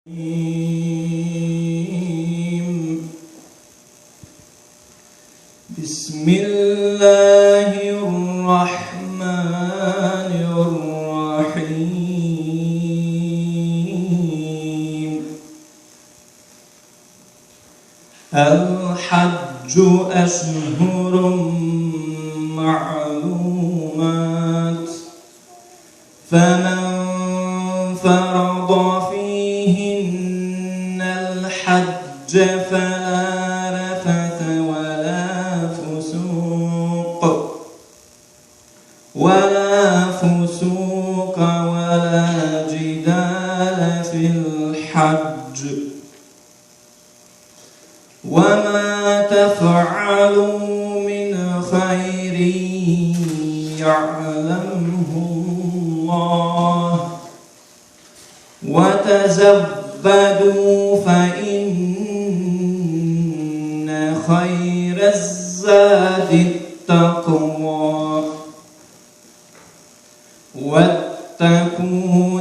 بسم الله الرحمن الرحيم. الحج أشهر معلومات، فمن فرض فيهن الحج فلا رفث ولا فسوق ولا جدال في الحج، وما تفعلوا من خير يعلمه الله، وتزودوا فإن خير الزاد التقوى، واتقون